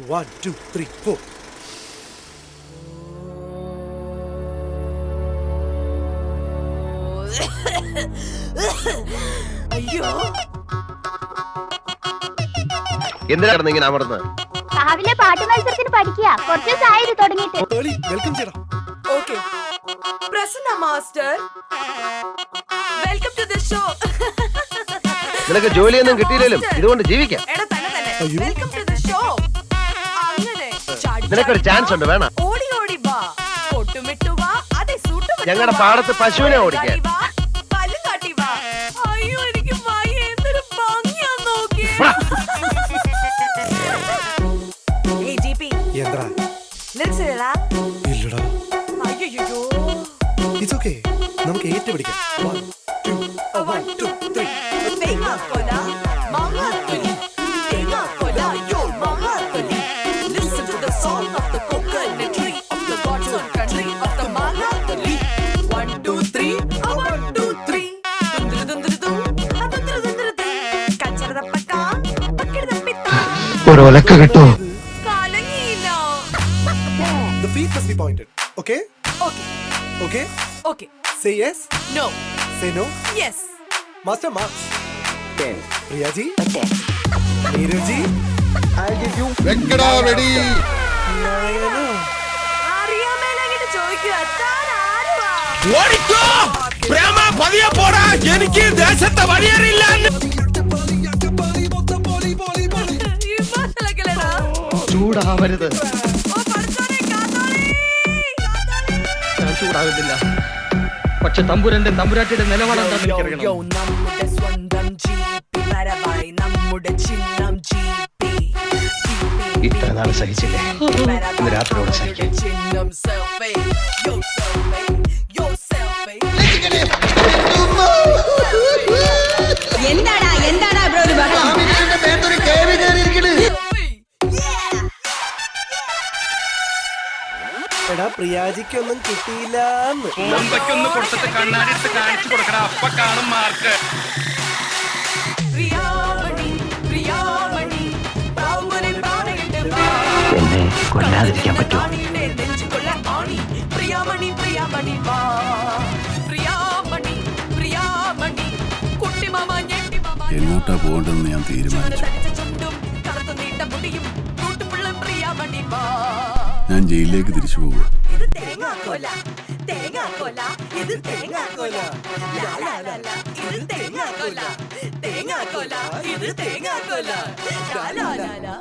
1, 2, 3, 4. അയ്യോ എന്തിനാണ് ഇങ്ങനെ അമർന്ന്? രാവിലെ പാട്ട് മത്സരത്തിന് പഠിക്കുക. കുറച്ച് ദിവസമായി തുടങ്ങിയിട്ട്. Early, welcome ചെയ്യടാ. Okay Prasanna master welcome to the show. നിനക്ക് ജോലിയൊന്നും കിട്ടിയില്ലേലും ഇതുകൊണ്ട് ജീവിക്കാം. എടാ തന്നെ തന്നെ അയ്യോ. Welcome to the show. അങ്ങനെ നിനക്കൊരു ചാൻസ് ഉണ്ട്, വേണം. ഓടി ഓടി വാ, കൊട്ടുമിട്ടു വാ, അതെ സൂട്ട് ഞങ്ങളുടെ പാടത്ത് പശുവിനെ ഓടിക്കാൻ. പല്ലും കാട്ടി വാ. അയ്യോ എനിക്ക് വയ്യ, എന്തൊരു ഭംഗിയാ നോക്കിയേ. ഏയ് ജിപി എന്താ? ലിറിക്സ് എഴുതാ. ഇല്ലടാ. അയ്യോ It's okay. നമുക്ക് ഏറ്റുപിടിക്കാം. 1, 2, 1, 2, 3. തേങ്ങാക്കൊല, മാങ്ങാത്തൊലി, തേങ്ങാക്കൊല, യോ മാങ്ങാത്തൊലി. Listen to the song of the coconut tree, of the God's own country, of the മാങ്ങാത്തൊലി. 1, 2, 3, 1, 2, 3. ദുന്ദുരു ദുന്ദുരു dum, ദുന്ദുരു ദുന്ദുരു dum. കച്ചറതപ്പക്ക, പക്കിടതപ്പിത്ത. ഒരൊലക്ക കിട്ടോ? കലങ്ങിയില്ല. The feet must be pointed. Okay? Okay, Okay? okay. Say yes. No. Say no. Yes. Master marks. 10. Priya ji. 10. Neeru ji. I'll give you. വെക്കടാ വെടി. 9. അറിയാമേലെങ്ങനെ ചോദിക്കുക, താൻ ആരുവാ? ഓടിക്കോ പ്രേമ പതിയെ പോടാ, എനിക്ക് ദേശത്തെ വഴിയറിയില്ല. ഈ മനസ്സിലാക്കലടാ. ചൂടാവരുത്. ഓ പഠിച്ചോനെ, കാത്തോളി, കാത്തോളി. ഞാൻ ചൂടാകുന്നില്ല, പക്ഷെ തമ്പുരാട്ടിയുടെ നിലപാട് എന്താണെന്ന് എനിക്കറിയണം. നമ്മുടെ സ്വന്തം ജീപ്പി വരവായി, നമ്മുടെ ചിഹ്നം ജീപ്പി. ഇത്ര നാൾ സഹിച്ചില്ലേ, ഇന്ന് രാത്രിയോടെ സഹിക്കാം. ചിഹ്നം സെൽഫി, യോ സെൽഫി, യോ സെൽഫി. എന്താടാ ബ്രോ ഒരു ബഹളം? എടാ പ്രിയാജിക്കൊന്നും കിട്ടിയില്ലാന്ന്. ഒന്ന് കൊടുത്തിട്ട് കണ്ണാടി കാണിച്ചു കൊടുക്കടാ, അപ്പ കാണും മാർക്ക്. പ്രിയാമണി, പ്രിയാമണി, പാവുമണി പാടയിട്ട് വാ. എന്നെ കൊല്ലാതിരിക്കാൻ പറ്റുമോ? പാടിയുടെ നെഞ്ചുകൊള്ള ആണി. പ്രിയാമണി, പ്രിയാമണി വാ. പ്രിയാമണി, പ്രിയാമണി, കുട്ടിമാമ ഞെട്ടിമാമ. എങ്ങോട്ടാ പോകേണ്ടതെന്ന് ഞാൻ തീരുമാനിച്ചു. തടിച്ച ചുണ്ടും കറുത്ത നീണ്ട മുടിയും കൂട്ടുപിള്ള പ്രിയാമണി വാ. ഞാൻ ജയിലിലേക്ക് തിരിച്ചു പോകുക. ഇത് തേങ്ങാക്കൊല, തേങ്ങാക്കൊല, ഇത് തേങ്ങാക്കൊല. ലാ ലാ ലാ ലാ, ഇത് തേങ്ങാക്കൊല, തേങ്ങാക്കൊല, ഇത് തേങ്ങാക്കൊല. ലാ ലാ ലാ ലാ.